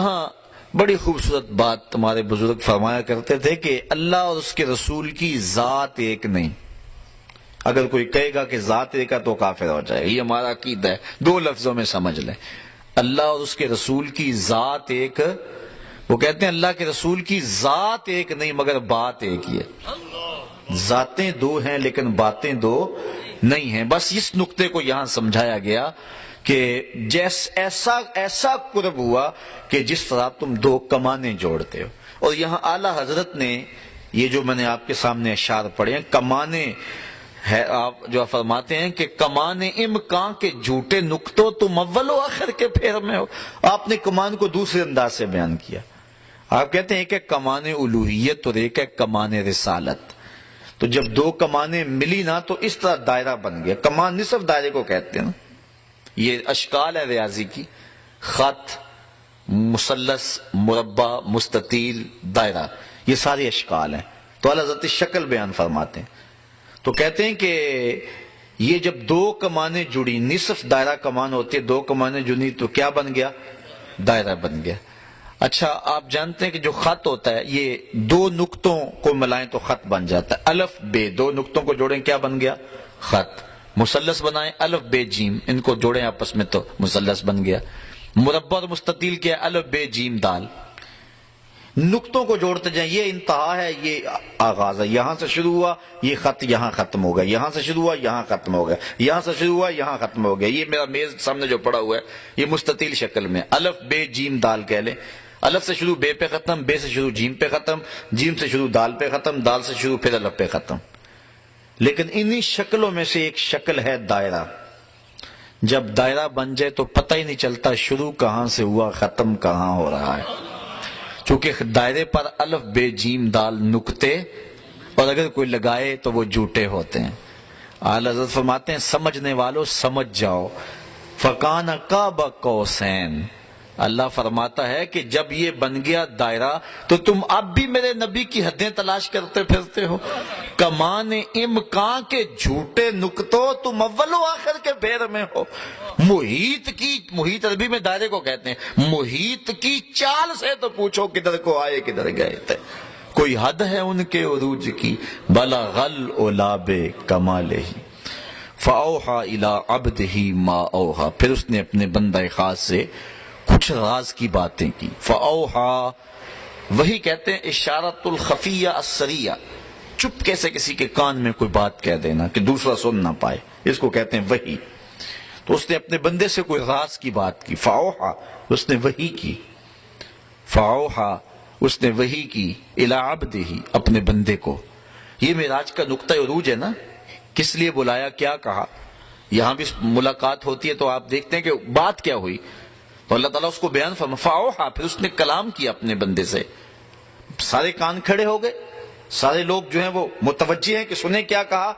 ہاں بڑی خوبصورت بات تمہارے بزرگ فرمایا کرتے تھے کہ اللہ اور اس کے رسول کی ذات ایک نہیں. اگر کوئی کہے گا کہ ذات ایک ہے تو کافر ہو جائے. یہ ہمارا عقیدہ ہے. 2 لفظوں میں سمجھ لیں. اللہ اور اس کے رسول کی ذات ایک. وہ کہتے ہیں اللہ کے رسول کی ذات ایک نہیں مگر بات ایک ہی ہے. ذاتیں 2 ہیں لیکن باتیں 2 نہیں ہیں. بس اس نقطے کو یہاں سمجھایا گیا کہ ایسا قرب ہوا کہ جس طرح تم 2 کمانیں جوڑتے ہو. اور یہاں اعلیٰ حضرت نے یہ جو میں نے آپ کے سامنے اشعار پڑھے ہیں کمانیں ہے، آپ جو فرماتے ہیں کہ کمان امکان کے جھوٹے نقطوں تم اول و آخر کے پھیر میں ہو. آپ نے کمان کو دوسرے انداز سے بیان کیا. آپ کہتے ہیں ایک ہے کمان الوہیت اور ایک ہے کمان رسالت. تو جب 2 کمانیں ملی نا تو اس طرح دائرہ بن گیا. کمان نصف دائرے کو کہتے ہیں نا. یہ اشکال ہے ریاضی کی. خط، مثلث، مربع، مستطیل، دائرہ، یہ سارے اشکال ہیں. تو اعلیٰ حضرت شکل بیان فرماتے ہیں. تو کہتے ہیں کہ یہ جب 2 کمانیں جڑی، نصف دائرہ کمان ہوتی ہے، 2 کمانیں جڑی تو کیا بن گیا؟ دائرہ بن گیا. اچھا آپ جانتے ہیں کہ جو خط ہوتا ہے یہ 2 نقطوں کو ملائیں تو خط بن جاتا ہے. الف بے 2 نقطوں کو جوڑیں کیا بن گیا؟ خط. مثلث بنائیں الف بے جیم، ان کو جوڑیں آپس میں تو مثلث بن گیا. مربع اور مستطیل کیا ہے؟ الف بے جیم دال. نقطوں کو جوڑتے جائیں. یہ انتہا ہے، یہ آغاز ہے. یہاں سے شروع ہوا یہ خط یہاں ختم ہو گیا، یہاں سے شروع ہوا یہاں ختم ہو گیا، یہاں سے شروع ہوا یہاں ختم ہو گیا. یہ میرا میز سامنے جو پڑا ہوا ہے یہ مستطیل شکل میں الف بے جیم دال کہہ لیں. الف سے شروع بے پہ ختم، بے سے شروع جیم پہ ختم، جیم سے شروع دال پہ ختم، دال سے شروع پھر الف پہ ختم. لیکن انہی شکلوں میں سے ایک شکل ہے دائرہ. جب دائرہ بن جائے تو پتہ ہی نہیں چلتا شروع کہاں سے ہوا ختم کہاں ہو رہا ہے. چونکہ دائرے پر الف بے جیم دال نقطے، اور اگر کوئی لگائے تو وہ جھوٹے ہوتے ہیں. اعلیٰ حضرت فرماتے ہیں سمجھنے والوں سمجھ جاؤ. فکان قاب قوسین. اللہ فرماتا ہے کہ جب یہ بن گیا دائرہ تو تم اب بھی میرے نبی کی حدیں تلاش کرتے پھرتے ہو. کمان امکان کے جھوٹے نقطوں تم اول و آخر کے پھیر میں ہو. محیط عربی میں دائرے کو کہتے ہیں. محیط کی چال سے تو پوچھو کدھر کو آئے کدھر گئے تھے. کوئی حد ہے ان کے عروج کی، بلغ العلا بکمالہ. فاوحی الی عبدہ ما اوحی. پھر اس نے اپنے بندہ خاص سے کچھ راز کی باتیں کی. فاوحی وہی کہتے ہیں اشارت الخفیہ السریہ. چپ کیسے کسی کے کان میں کوئی بات کہہ دینا کہ دوسرا سن نہ پائے، اس کو کہتے ہیں وحی. تو اس نے اپنے بندے سے کوئی راز کی بات کی. فاوحی اس نے وحی کی. فاوحی اس نے وحی کی الی عبدہ اپنے بندے کو. یہ معراج کا نقطہ عروج ہے نا. کس لیے بلایا، کیا کہا. یہاں بھی ملاقات ہوتی ہے تو آپ دیکھتے ہیں کہ بات کیا ہوئی. تو اللہ تعالیٰ اس کو بیان فرما. فاوحی پھر اس نے کلام کیا اپنے بندے سے. سارے کان کھڑے ہو گئے، سارے لوگ جو ہیں وہ متوجہ ہیں کہ سنیں کیا کہا.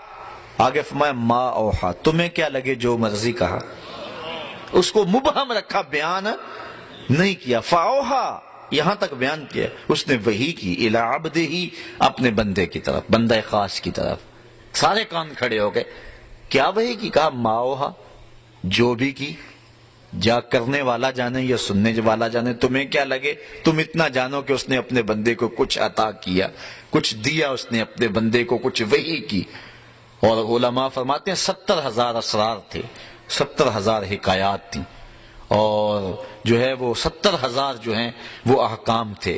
آگے فرمایا ما اوحی، تمہیں کیا لگے جو مرضی کہا. اس کو مبہم رکھا، بیان نہیں کیا. فاوحی یہاں تک بیان کیا. اس نے وحی کی الی عبدہ اپنے بندے کی طرف، بندہ خاص کی طرف. سارے کان کھڑے ہو گئے. کیا وحی کی؟ کہا ما اوحی، جو بھی کی جا کرنے والا جانے یا سننے والا جانے. تمہیں کیا لگے، تم اتنا جانو کہ اس نے اپنے بندے کو کچھ عطا کیا، کچھ دیا اس نے اپنے بندے کو، کچھ وحی کی. اور علماء فرماتے ہیں 70,000 اسرار تھے، 70,000 حکایات تھیں، اور جو ہے وہ 70,000 جو ہیں وہ احکام تھے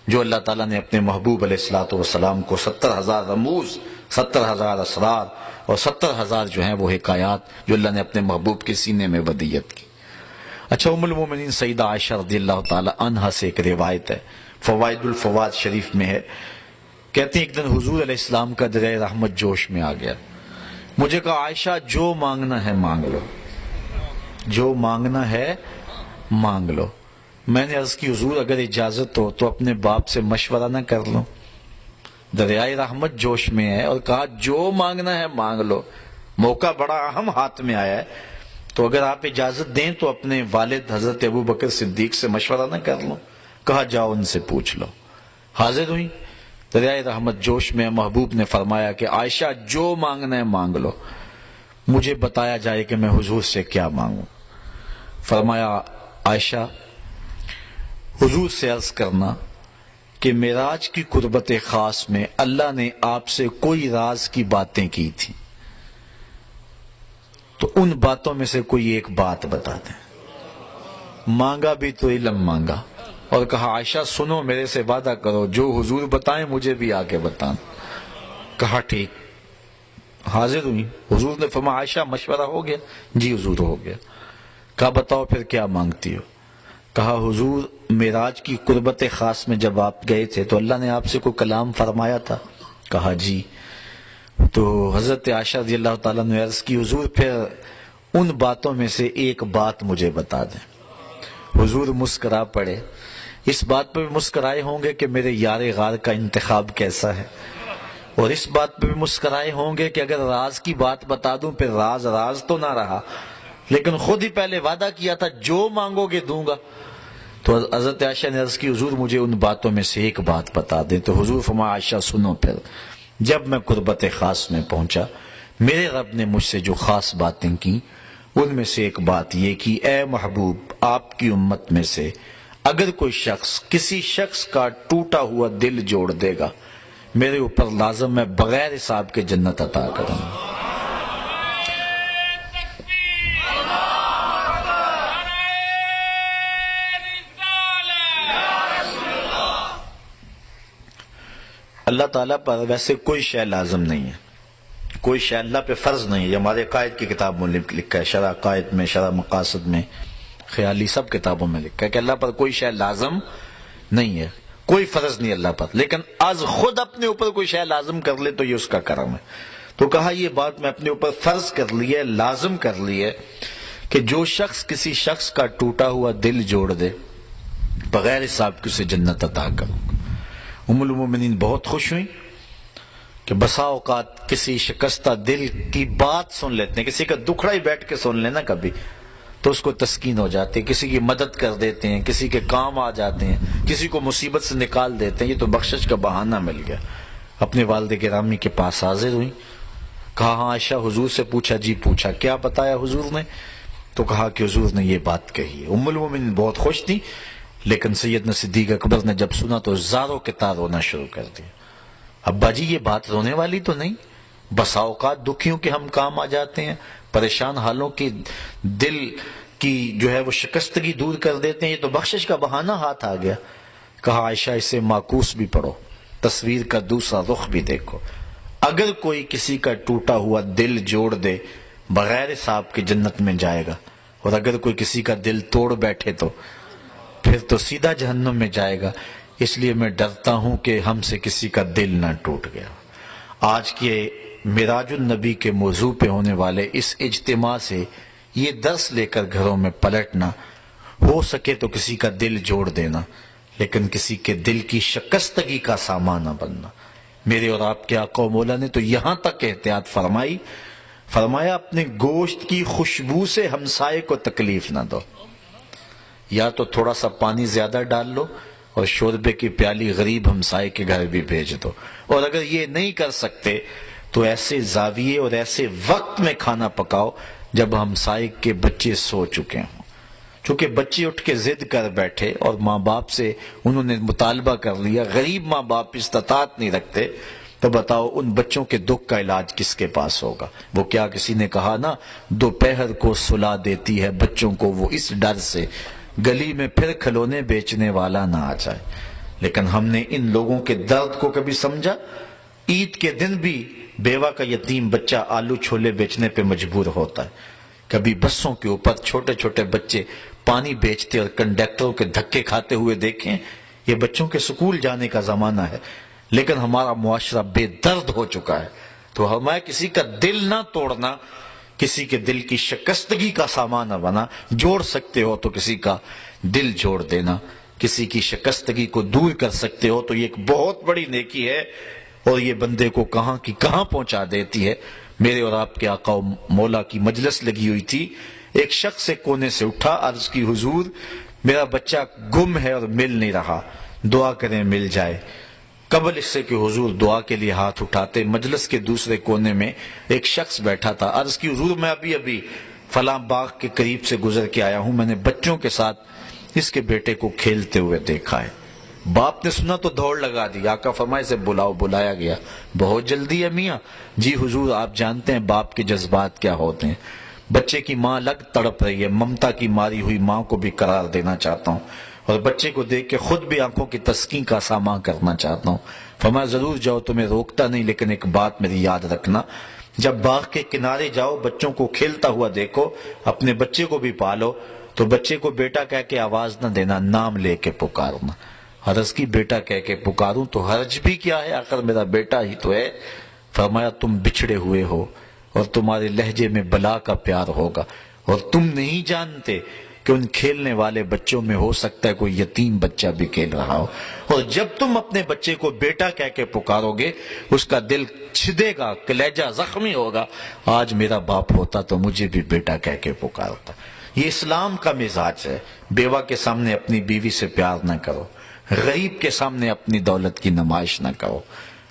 جو اللہ تعالیٰ نے اپنے محبوب علیہ الصلوۃ والسلام کو 70,000 رموز، 70,000 اسرار اور 70,000 جو ہیں وہ حکایات جو اللہ نے اپنے محبوب کے سینے میں ودیت کی. اچھا ام المومنین سیدہ عائشہ رضی اللہ تعالی عنہا سے ایک روایت ہے، فوائد الفواد شریف میں ہے. کہتے ہیں ایک دن حضور علیہ السلام کا دریائے رحمت جوش میں آ گیا. مجھے کہا عائشہ جو مانگنا ہے مانگ لو، جو مانگنا ہے مانگ لو. میں نے عرض کی حضور اگر اجازت ہو تو اپنے باپ سے مشورہ نہ کر لوں. دریائے رحمت جوش میں ہے اور کہا جو مانگنا ہے مانگ لو. موقع بڑا اہم ہاتھ میں آیا ہے، تو اگر آپ اجازت دیں تو اپنے والد حضرت ابو بکر صدیق سے مشورہ نہ کر لوں. کہا جاؤ ان سے پوچھ لو. حاضر ہوئی دریائے رحمت جوش میں. محبوب نے فرمایا کہ عائشہ جو مانگنا ہے مانگ لو، مجھے بتایا جائے کہ میں حضور سے کیا مانگوں. فرمایا عائشہ حضور سے عرض کرنا کہ معراج کی قربت خاص میں اللہ نے آپ سے کوئی راز کی باتیں کی تھی، تو ان باتوں میں سے کوئی ایک بات بتا دیں۔ مانگا بھی تو علم مانگا اور کہا عائشہ سنو، میرے سے وعدہ کرو جو حضور بتائیں مجھے بھی آ کے بتانا۔ کہا ٹھیک، حاضر ہوئی۔ حضور نے فرمایا عائشہ مشورہ ہو گیا؟ جی حضور ہو گیا۔ کہا بتاؤ پھر کیا مانگتی ہو؟ کہا حضور معراج کی قربت خاص میں جب آپ گئے تھے تو اللہ نے آپ سے کوئی کلام فرمایا تھا؟ کہا جی۔ تو حضرت عائشہ رضی اللہ تعالیٰ نے عرض کی حضور پھر ان باتوں میں سے ایک بات مجھے بتا دیں۔ حضور مسکرا پڑے۔ اس بات پہ بھی مسکرائے ہوں گے کہ میرے یار غار کا انتخاب کیسا ہے، اور اس بات پہ بھی مسکرائے ہوں گے کہ اگر راز کی بات بتا دوں پھر راز راز تو نہ رہا، لیکن خود ہی پہلے وعدہ کیا تھا جو مانگو گے دوں گا۔ تو حضرت عائشہ نے عرض کی حضور مجھے ان باتوں میں سے ایک بات بتا دیں۔ تو حضور فرمایا عائشہ سنو پھر، جب میں قربت خاص میں پہنچا میرے رب نے مجھ سے جو خاص باتیں کی ان میں سے ایک بات یہ کی، اے محبوب آپ کی امت میں سے اگر کوئی شخص کسی شخص کا ٹوٹا ہوا دل جوڑ دے گا میرے اوپر لازم میں بغیر حساب کے جنت عطا کروں گا۔ اللہ تعالیٰ پر ویسے کوئی شے لازم نہیں ہے، کوئی شے اللہ پہ فرض نہیں ہے۔ یہ ہمارے قائد کی کتاب میں لکھا ہے، شرح قائد میں، شرح مقاصد میں، خیالی سب کتابوں میں لکھا ہے کہ اللہ پر کوئی شے لازم نہیں ہے، کوئی فرض نہیں اللہ پر، لیکن از خود اپنے اوپر کوئی شے لازم کر لے تو یہ اس کا کرم ہے۔ تو کہا یہ بات میں اپنے اوپر فرض کر لی ہے، لازم کر لی ہے کہ جو شخص کسی شخص کا ٹوٹا ہوا دل جوڑ دے بغیر حساب کے اسے جنت عطا کروں گا۔ ام المومنین بہت خوش ہوئی کہ بسا اوقات کسی شکستہ دل کی بات سن لیتے ہیں، کسی کا دکھڑا ہی بیٹھ کے سن لینا کبھی تو اس کو تسکین ہو جاتی ہے، کسی کی مدد کر دیتے ہیں، کسی کے کام آ جاتے ہیں، کسی کو مصیبت سے نکال دیتے ہیں، یہ تو بخشش کا بہانہ مل گیا۔ اپنے والد گرامی کے پاس حاضر ہوئی، کہا ہاں عائشہ حضور سے پوچھا؟ جی پوچھا، کیا بتایا حضور نے؟ تو کہا کہ حضور نے یہ بات کہی ہے۔ ام المومنین بہت خوش تھی، لیکن سیدنا صدیق اکبر نے جب سنا تو زاروں کے تار رونا شروع کر دیا۔ ابا جی یہ بات رونے والی تو نہیں، بسا اوقات دکھیوں کے ہم کام آ جاتے ہیں، پریشان حالوں کی دل کی جو ہے وہ شکستگی دور کر دیتے ہیں، یہ تو بخشش کا بہانہ ہاتھ آ گیا۔ کہا عائشہ اسے معکوس بھی پڑھو، تصویر کا دوسرا رخ بھی دیکھو، اگر کوئی کسی کا ٹوٹا ہوا دل جوڑ دے بغیر حساب کے جنت میں جائے گا، اور اگر کوئی کسی کا دل توڑ بیٹھے تو پھر تو سیدھا جہنم میں جائے گا۔ اس لیے میں ڈرتا ہوں کہ ہم سے کسی کا دل نہ ٹوٹ گیا۔ آج کے معراج النبی کے موضوع پہ ہونے والے اس اجتماع سے یہ درس لے کر گھروں میں پلٹنا، ہو سکے تو کسی کا دل جوڑ دینا، لیکن کسی کے دل کی شکستگی کا سامان نہ بننا۔ میرے اور آپ کے آقا و مولا نے تو یہاں تک احتیاط فرمایا اپنے گوشت کی خوشبو سے ہمسائے کو تکلیف نہ دو، یا تو تھوڑا سا پانی زیادہ ڈال لو اور شوربے کی پیالی غریب ہمسائے کے گھر بھی بھیج دو، اور اگر یہ نہیں کر سکتے تو ایسے زاویے اور ایسے وقت میں کھانا پکاؤ جب ہمسائے کے بچے سو چکے ہوں۔ چونکہ بچے اٹھ کے ضد کر بیٹھے اور ماں باپ سے انہوں نے مطالبہ کر لیا، غریب ماں باپ استطاعت نہیں رکھتے، تو بتاؤ ان بچوں کے دکھ کا علاج کس کے پاس ہوگا؟ وہ کیا کسی نے کہا نا، دوپہر کو سلا دیتی ہے بچوں کو وہ اس ڈر سے گلی میں پھر کھلونے بیچنے والا نہ آ جائے۔ لیکن ہم نے ان لوگوں کے درد کو کبھی سمجھا؟ عید کے دن بھی بیوہ کا یتیم بچہ آلو چھولے بیچنے پہ مجبور ہوتا ہے، کبھی بسوں کے اوپر چھوٹے چھوٹے بچے پانی بیچتے اور کنڈکٹروں کے دھکے کھاتے ہوئے دیکھیں۔ یہ بچوں کے سکول جانے کا زمانہ ہے، لیکن ہمارا معاشرہ بے درد ہو چکا ہے۔ تو ہمیں کسی کا دل نہ توڑنا، کسی کے دل کی شکستگی کا سامان نہ بنا۔ جوڑ سکتے ہو تو کسی کا دل جوڑ دینا، کسی کی شکستگی کو دور کر سکتے ہو تو یہ ایک بہت بڑی نیکی ہے، اور یہ بندے کو کہاں کی کہاں پہنچا دیتی ہے۔ میرے اور آپ کے آقا و مولا کی مجلس لگی ہوئی تھی، ایک شخص سے کونے سے اٹھا، عرض کی حضور میرا بچہ گم ہے اور مل نہیں رہا، دعا کریں مل جائے۔ قبل اس سے کہ حضور دعا کے لیے ہاتھ اٹھاتے، مجلس کے دوسرے کونے میں ایک شخص بیٹھا تھا، عرض کی حضور میں ابھی فلاں باغ کے قریب سے گزر کے آیا ہوں، میں نے بچوں کے ساتھ اس کے بیٹے کو کھیلتے ہوئے دیکھا ہے. باپ نے سنا تو دوڑ لگا دی. آقا فرمائے سے بلاؤ. بلایا گیا. بہت جلدی ہے میاں. جی حضور آپ جانتے ہیں باپ کے جذبات کیا ہوتے ہیں. بچے کی ماں الگ تڑپ رہی ہے. ممتا کی ماری ہوئی ماں کو بھی قرار دینا چاہتا ہوں اور بچے کو دیکھ کے خود بھی آنکھوں کی تسکین کا سامان کرنا چاہتا ہوں. فرمایا ضرور جاؤ, تمہیں روکتا نہیں, لیکن ایک بات میری یاد رکھنا, جب باغ کے کنارے جاؤ بچوں کو کھیلتا ہوا دیکھو, اپنے بچے کو بھی پالو تو بچے کو بیٹا کہہ کے آواز نہ دینا, نام لے کے پکارنا. حرض کی بیٹا کہہ کے پکاروں تو حرج بھی کیا ہے, آخر میرا بیٹا ہی تو ہے. فرمایا تم بچھڑے ہوئے ہو اور تمہارے لہجے میں بلا کا پیار ہوگا, اور تم نہیں جانتے کہ ان کھیلنے والے بچوں میں ہو سکتا ہے کوئی یتیم بچہ بھی کھیل رہا ہو, اور جب تم اپنے بچے کو بیٹا کہہ کے پکارو گے اس کا دل چھدے گا, کلیجہ زخمی ہوگا, آج میرا باپ ہوتا تو مجھے بھی بیٹا کہہ کے پکارتا. یہ اسلام کا مزاج ہے. بیوہ کے سامنے اپنی بیوی سے پیار نہ کرو, غریب کے سامنے اپنی دولت کی نمائش نہ کرو,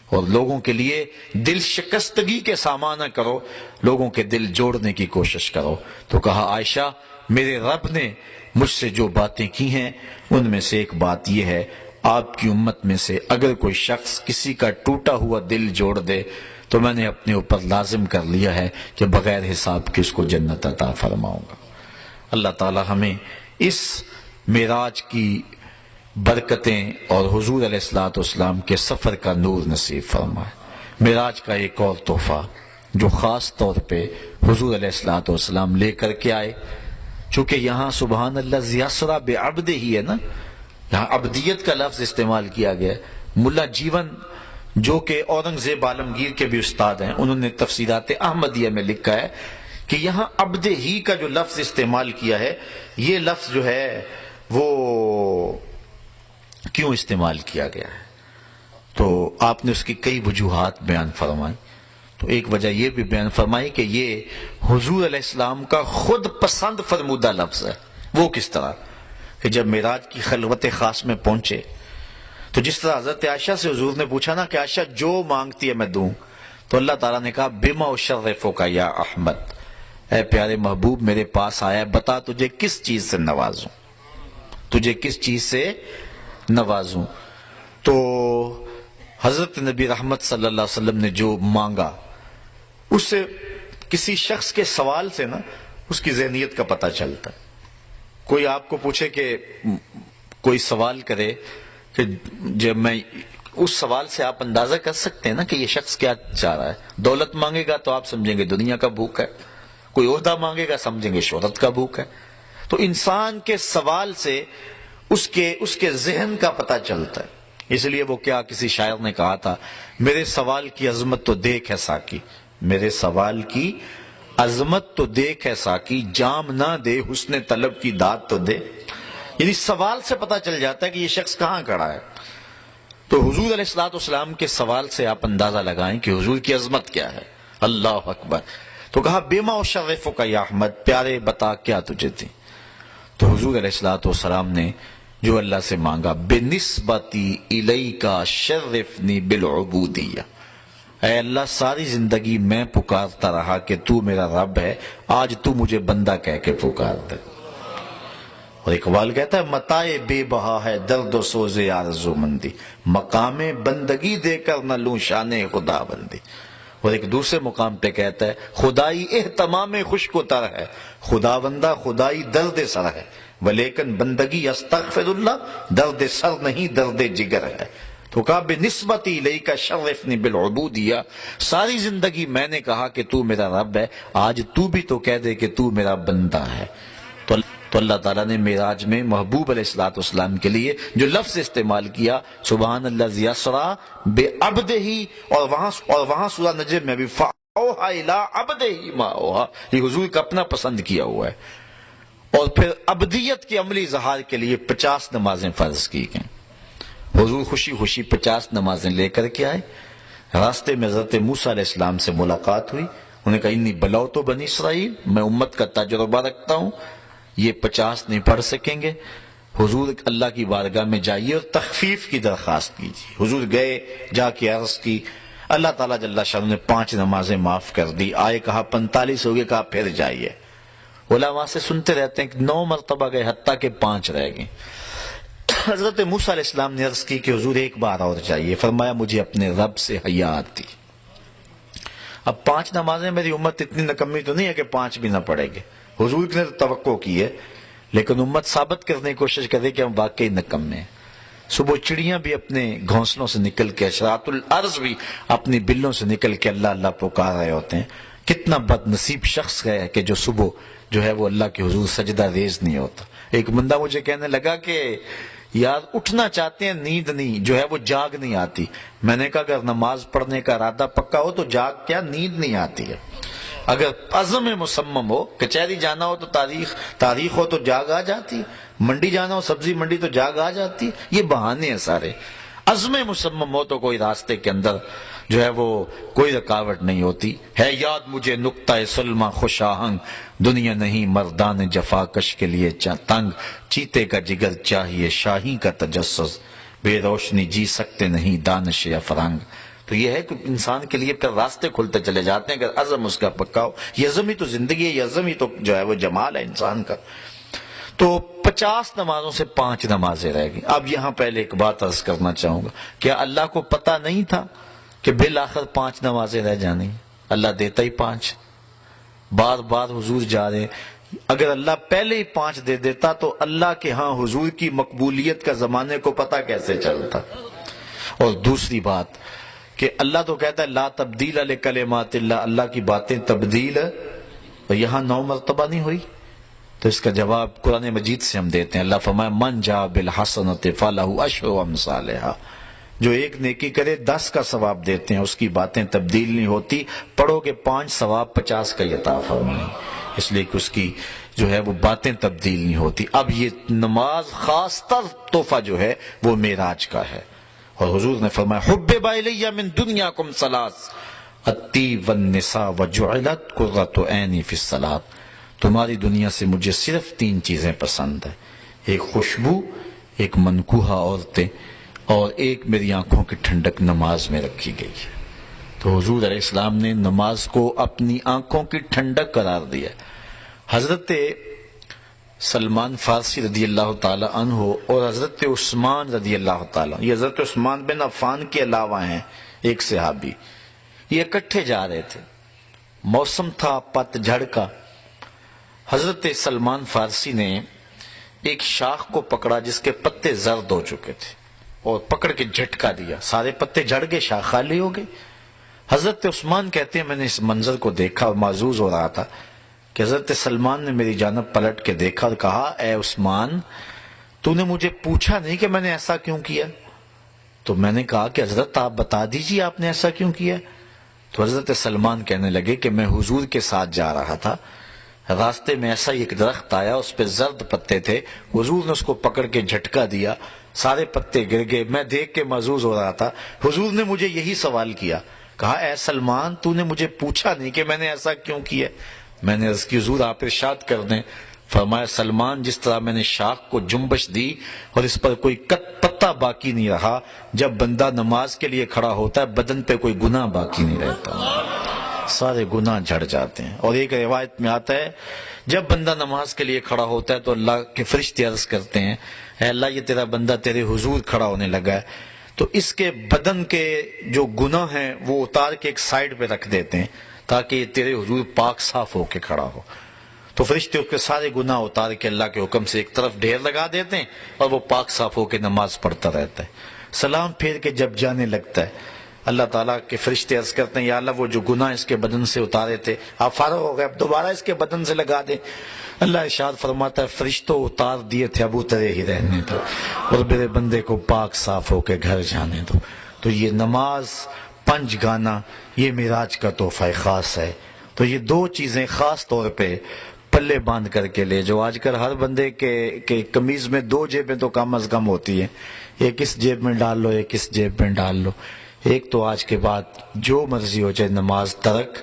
اور لوگوں کے لیے دل شکستگی کے سامان نہ کرو, لوگوں کے دل جوڑنے کی کوشش کرو. تو کہا عائشہ میرے رب نے مجھ سے جو باتیں کی ہیں ان میں سے ایک بات یہ ہے, آپ کی امت میں سے اگر کوئی شخص کسی کا ٹوٹا ہوا دل جوڑ دے تو میں نے اپنے اوپر لازم کر لیا ہے کہ بغیر حساب کے اس کو جنت عطا فرماؤں گا. اللہ تعالی ہمیں اس معراج کی برکتیں اور حضور علیہ الصلوۃ والسلام کے سفر کا نور نصیب فرمائے. معراج کا ایک اور تحفہ جو خاص طور پہ حضور علیہ الصلوۃ والسلام لے کر کے آئے, چونکہ یہاں سبحان اللہ زیاسرا بے عبد ہی ہے نا, یہاں عبدیت کا لفظ استعمال کیا گیا. ملا جیون جو کہ اورنگزیب عالمگیر کے بھی استاد ہیں, انہوں نے تفسیرات احمدیہ میں لکھا ہے کہ یہاں عبد ہی کا جو لفظ استعمال کیا ہے, یہ لفظ جو ہے وہ کیوں استعمال کیا گیا ہے, تو آپ نے اس کی کئی وجوہات بیان فرمائی. تو ایک وجہ یہ بھی بیان فرمائی کہ یہ حضور علیہ السلام کا خود پسند فرمودہ لفظ ہے. وہ کس طرح کہ جب معراج کی خلوت خاص میں پہنچے تو جس طرح حضرت عائشہ سے حضور نے پوچھا نا کہ عائشہ جو مانگتی ہے میں دوں, تو اللہ تعالیٰ نے کہا بما اشرفک یا احمد, اے پیارے محبوب میرے پاس آیا, بتا تجھے کس چیز سے نوازوں, تجھے کس چیز سے نوازوں. تو حضرت نبی رحمت صلی اللہ علیہ وسلم نے جو مانگا اس سے کسی شخص کے سوال سے نا اس کی ذہنیت کا پتہ چلتا ہے. کوئی آپ کو پوچھے کہ کوئی سوال کرے کہ جب میں اس سوال سے آپ اندازہ کر سکتے ہیں نا کہ یہ شخص کیا چاہ رہا ہے. دولت مانگے گا تو آپ سمجھیں گے دنیا کا بھوک ہے, کوئی عہدہ مانگے گا سمجھیں گے شہرت کا بھوک ہے. تو انسان کے سوال سے اس کے ذہن کا پتہ چلتا ہے. اس لیے وہ کیا کسی شاعر نے کہا تھا, میرے سوال کی عظمت تو دیکھ ہے ساقی, میرے سوال کی عظمت تو دیکھ ہے ساقی, جام نہ دے حسن طلب کی داد تو دے. یعنی سوال سے پتہ چل جاتا ہے کہ یہ شخص کہاں کھڑا ہے. تو حضور علیہ الصلوۃ والسلام کے سوال سے آپ اندازہ لگائیں کہ حضور کی عظمت کیا ہے. اللہ اکبر. تو کہا بما اشرفک یا احمد, پیارے بتا کیا تجھے تھی. تو حضور علیہ الصلوۃ والسلام نے جو اللہ سے مانگا, بنسبتی الیک شرفنی بالعبودیہ, اے اللہ ساری زندگی میں پکارتا رہا کہ تو میرا رب ہے, آج تو مجھے بندہ کہہ کے پکار دے. اور اقبال کہتا ہے متائے بے بہا ہے درد و سوز آرزو مندی, مقام بندگی دے کر نہ لوں شان خدا بندی. اور ایک دوسرے مقام پہ کہتا ہے خدائی اہتمام خشک و تر ہے, خدا بندہ خدائی درد سر ہے, ولیکن بندگی استغفر اللہ درد سر نہیں درد جگر ہے. تو کہا بنسبتی الیک شرفنی بالعبودیہ, ساری زندگی میں نے کہا کہ تو میرا رب ہے, آج تو بھی تو کہہ دے کہ تو میرا بندہ ہے. تو اللہ تعالیٰ نے معراج میں محبوب علیہ الصلوۃ والسلام کے لیے جو لفظ استعمال کیا سبحان اللہ یسرا بے عبد ہی, اور وہاں سورہ نجم میں بھی فاوحا الی عبدہ ما اوحا, یہ حضور کا اپنا پسند کیا ہوا ہے. اور پھر عبدیت کے عملی اظہار کے لیے 50 نمازیں فرض کی گئیں. حضور خوشی خوشی 50 نمازیں لے کر کے آئے. راستے میں حضرت موسیٰ علیہ السلام سے ملاقات ہوئی. انہوں نے کہا انی بلوت بنی اسرائیل, میں امت کا تجربہ رکھتا ہوں, یہ 50 نہیں پڑھ سکیں گے. حضور اللہ کی بارگاہ میں جائیے اور تخفیف کی درخواست کیجیے. حضور گئے, جا کے عرض کی, اللہ تعالیٰ جل شانہ نے 5 نمازیں معاف کر دی. آئے کہا 45 ہو گئے, کہا پھر جائیے. علماء سے سنتے رہتے ہیں کہ 9 مرتبہ گئے حتیٰ کہ 5 رہ گئے۔ حضرت موسیٰ علیہ السلام نے عرض کی کہ حضور ایک بار اور چاہیے، فرمایا مجھے اپنے رب سے حیا آتی۔ اب 5 نمازیں، میری امت اتنی نکمی تو نہیں ہے کہ 5 بھی نہ پڑھے گے، حضور نے توقع کی ہے، لیکن امت ثابت کرنے کی کوشش کرے کہ ہم واقعی نکمے ہیں۔ صبح چڑیاں بھی اپنے گھونسلوں سے نکل کے، اشراط الارض بھی اپنی بلوں سے نکل کے اللہ اللہ پکار رہے ہوتے ہیں۔ کتنا بد نصیب شخص ہے کہ جو صبح جو ہے وہ اللہ کے حضور سجدہ ریز نہیں ہوتا۔ ایک بندہ مجھے کہنے لگا کہ یار اٹھنا چاہتے ہیں، نیند نہیں جو ہے وہ جاگ نہیں آتی۔ میں نے کہا اگر نماز پڑھنے کا ارادہ پکا ہو تو جاگ کیا، نیند نہیں آتی ہے۔ اگر عزم مصمم ہو، کچہری جانا ہو تو تاریخ ہو تو جاگ آ جاتی، منڈی جانا ہو سبزی منڈی تو جاگ آ جاتی۔ یہ بہانے ہیں سارے۔ عزم مصمم ہو تو کوئی راستے کے اندر جو ہے وہ کوئی رکاوٹ نہیں ہوتی۔ ہے یاد مجھے نکتہ سلمہ خوش آہنگ، دنیا نہیں مردان جفا کش کے لیے تنگ، چیتے کا جگر چاہیے شاہی کا تجسس، بے روشنی جی سکتے نہیں دانش افرنگ۔ تو یہ ہے کہ انسان کے لیے پھر راستے کھلتے چلے جاتے ہیں اگر عزم اس کا پکا ہو۔ یہ عزم ہی تو زندگی ہے، یہ عزم ہی تو جو ہے وہ جمال ہے انسان کا۔ تو 50 نمازوں سے 5 نمازیں رہ گئی۔ اب یہاں پہلے ایک بات عرض کرنا چاہوں گا، کیا اللہ کو پتہ نہیں تھا کہ بالآخر 5 نمازیں رہ جانی؟ اللہ دیتا ہی 5، بار بار حضور جا رہے ہیں۔ اگر اللہ پہلے ہی 5 دے دیتا تو اللہ کے ہاں حضور کی مقبولیت کا زمانے کو پتہ کیسے چلتا؟ اور دوسری بات کہ اللہ تو کہتا ہے لا تبدیل لکلمات اللہ، اللہ کی باتیں تبدیل ہے، اور یہاں 9 مرتبہ نہیں ہوئی۔ تو اس کا جواب قرآن مجید سے ہم دیتے ہیں۔ اللہ فرمایا من جاء بالحسنۃ فلہ عشر امثالھا، جو ایک نیکی کرے 10 کا ثواب دیتے ہیں، اس کی باتیں تبدیل نہیں ہوتی۔ پڑھو گے 5 ثواب 50 کا عطا فرمائے، اس لیے کہ اس کی جو ہے وہ باتیں تبدیل نہیں ہوتی۔ اب یہ نماز خاص تر تحفہ جو ہے وہ معراج کا ہے، اور حضور نے فرمایا حبب الی من دنیاکم ثلاث الطیب والنساء وجعلت قرۃ عینی فی الصلاۃ، تمہاری دنیا سے مجھے صرف 3 چیزیں پسند ہیں، ایک خوشبو، ایک منکوحہ عورتیں، اور ایک میری آنکھوں کی ٹھنڈک نماز میں رکھی گئی ہے۔ تو حضور علیہ السلام نے نماز کو اپنی آنکھوں کی ٹھنڈک قرار دیا۔ حضرت سلمان فارسی رضی اللہ تعالی عنہ اور حضرت عثمان رضی اللہ تعالی، یہ حضرت عثمان بن عفان کے علاوہ ہیں ایک صحابی، یہ اکٹھے جا رہے تھے، موسم تھا پت جھڑ کا۔ حضرت سلمان فارسی نے ایک شاخ کو پکڑا جس کے پتے زرد ہو چکے تھے، اور پکڑ کے جھٹکا دیا، سارے پتے جھڑ گئے، شاخ خالی ہو گئی۔ حضرت عثمان کہتے ہیں میں نے اس منظر کو دیکھا اور معزوز ہو رہا تھا کہ حضرت سلمان نے میری جانب پلٹ کے دیکھا اور کہا اے عثمان، تو نے مجھے پوچھا نہیں کہ میں نے ایسا کیوں کیا؟ تو میں نے کہا کہ حضرت آپ بتا دیجیے آپ نے ایسا کیوں کیا؟ تو حضرت سلمان کہنے لگے کہ میں حضور کے ساتھ جا رہا تھا، راستے میں ایسا ایک درخت آیا، اس پہ زرد پتے تھے، حضور نے اس کو پکڑ کے جھٹکا دیا، سارے پتے گر گئے، میں دیکھ کے معزوز ہو رہا تھا۔ حضور نے مجھے یہی سوال کیا، کہا اے سلمان تو نے مجھے پوچھا نہیں کہ میں نے ایسا کیوں کیا؟ میں نے عرض کی حضور آپ ارشاد کر دیں۔ فرمایا سلمان جس طرح میں نے شاخ کو جنبش دی اور اس پر کوئی پتا باقی نہیں رہا، جب بندہ نماز کے لیے کھڑا ہوتا ہے بدن پہ کوئی گناہ باقی نہیں رہتا، سارے گناہ جھڑ جاتے ہیں۔ اور ایک روایت میں آتا ہے جب بندہ نماز کے لیے کھڑا ہوتا ہے تو اللہ کے فرشتے عرض کرتے ہیں اے اللہ یہ تیرا بندہ تیرے حضور کھڑا ہونے لگا ہے، تو اس کے بدن کے جو گناہ ہیں وہ اتار کے ایک سائیڈ پہ رکھ دیتے ہیں تاکہ یہ تیرے حضور پاک صاف ہو کے کھڑا ہو۔ تو فرشتے اس کے سارے گناہ اتار کے اللہ کے حکم سے ایک طرف ڈھیر لگا دیتے ہیں اور وہ پاک صاف ہو کے نماز پڑھتا رہتا ہے۔ سلام پھیر کے جب جانے لگتا ہے اللہ تعالیٰ کے فرشتے عرض کرتے ہیں یا اللہ وہ جو گناہ اس کے بدن سے اتارے تھے آپ فارغ ہو گئے، اب دوبارہ اس کے بدن سے لگا دیں۔ اللہ ارشاد فرماتا ہے فرشتوں اتار دیے تھے اب اترے ہی رہنے دو اور میرے بندے کو پاک صاف ہو کے گھر جانے دو۔ تو یہ نماز، پنج گانا، یہ معراج کا تحفہ خاص ہے۔ تو یہ 2 چیزیں خاص طور پہ پلے باندھ کر کے لے جو آج کل ہر بندے کے قمیض میں 2 جیبیں تو کم از کم ہوتی ہیں، ایک اس جیب میں ڈال لو ایک اس جیب میں ڈال لو۔ ایک تو آج کے بعد جو مرضی ہو جائے نماز ترک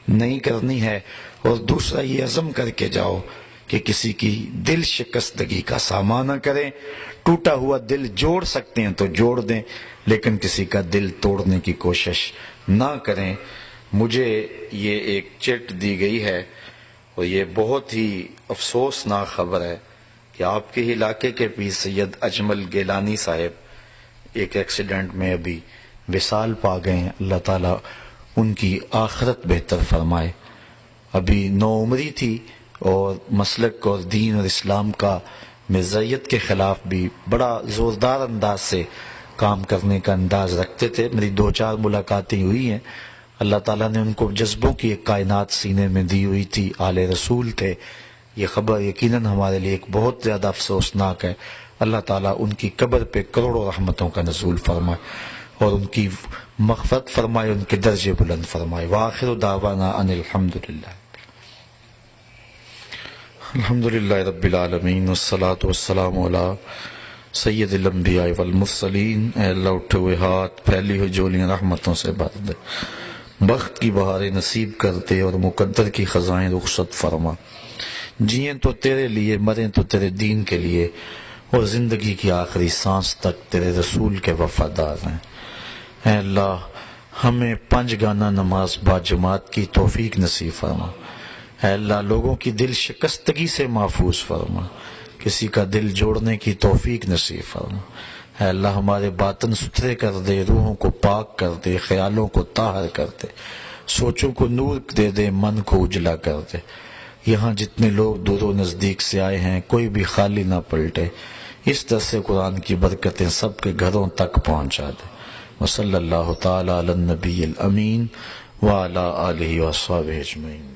نہیں کرنی ہے، اور دوسرا یہ عزم کر کے جاؤ کہ کسی کی دل شکستگی کا سامنا نہ کریں۔ ٹوٹا ہوا دل جوڑ سکتے ہیں تو جوڑ دیں، لیکن کسی کا دل توڑنے کی کوشش نہ کریں۔ مجھے یہ ایک چٹ دی گئی ہے اور یہ بہت ہی افسوسناک خبر ہے کہ آپ کے علاقے کے پیر سید اجمل گیلانی صاحب ایک ایکسیڈنٹ میں ابھی وصال پا گئے ہیں. اللہ تعالیٰ ان کی آخرت بہتر فرمائے. ابھی نو عمری تھی اور مسلک اور دین اور اسلام کا مرزائیت کے خلاف بھی بڑا زوردار انداز سے کام کرنے کا انداز رکھتے تھے. میری 2-4 ملاقاتیں ہوئی ہیں. اللہ تعالیٰ نے ان کو جذبوں کی ایک کائنات سینے میں دی ہوئی تھی. آل رسول تھے. یہ خبر یقیناً ہمارے لیے ایک بہت زیادہ افسوسناک ہے. اللہ تعالیٰ ان کی قبر پہ کروڑوں رحمتوں کا نزول فرمائے اور ان کی مغفرت فرمائے، ان کے درجے بلند فرمائے. وآخر دعوانا ان الحمدللہ الحمدللہ رب العالمین والصلاة والسلام علی سید الانبیاء والمرسلین. اے اللہ اٹھے ہوئے ہاتھ، پھیلی ہوئی جولیاں رحمتوں سے بھر دے، بخت کی بہاریں نصیب کرتے اور مقدر کی خزائیں رخصت فرما. جئیں تو تیرے لیے، مریں تو تیرے دین کے لیے، اور زندگی کی آخری سانس تک تیرے رسول کے وفادار ہیں. اے اللہ ہمیں 5 گانا نماز با جماعت کی توفیق نصیب فرما. اے اللہ لوگوں کی دل شکستگی سے محفوظ فرما، کسی کا دل جوڑنے کی توفیق نصیب فرما. اے اللہ ہمارے باطن ستھرے کر دے، روحوں کو پاک کر دے، خیالوں کو طاہر کر دے، سوچوں کو نور دے دے، من کو اجلا کر دے. یہاں جتنے لوگ دور و نزدیک سے آئے ہیں کوئی بھی خالی نہ پلٹے. اس طرح سے قرآن کی برکتیں سب کے گھروں تک پہنچا دے. وصلی اللہ تعالی علی النبی الامین وعلی آلہ وصحبہ اجمعین.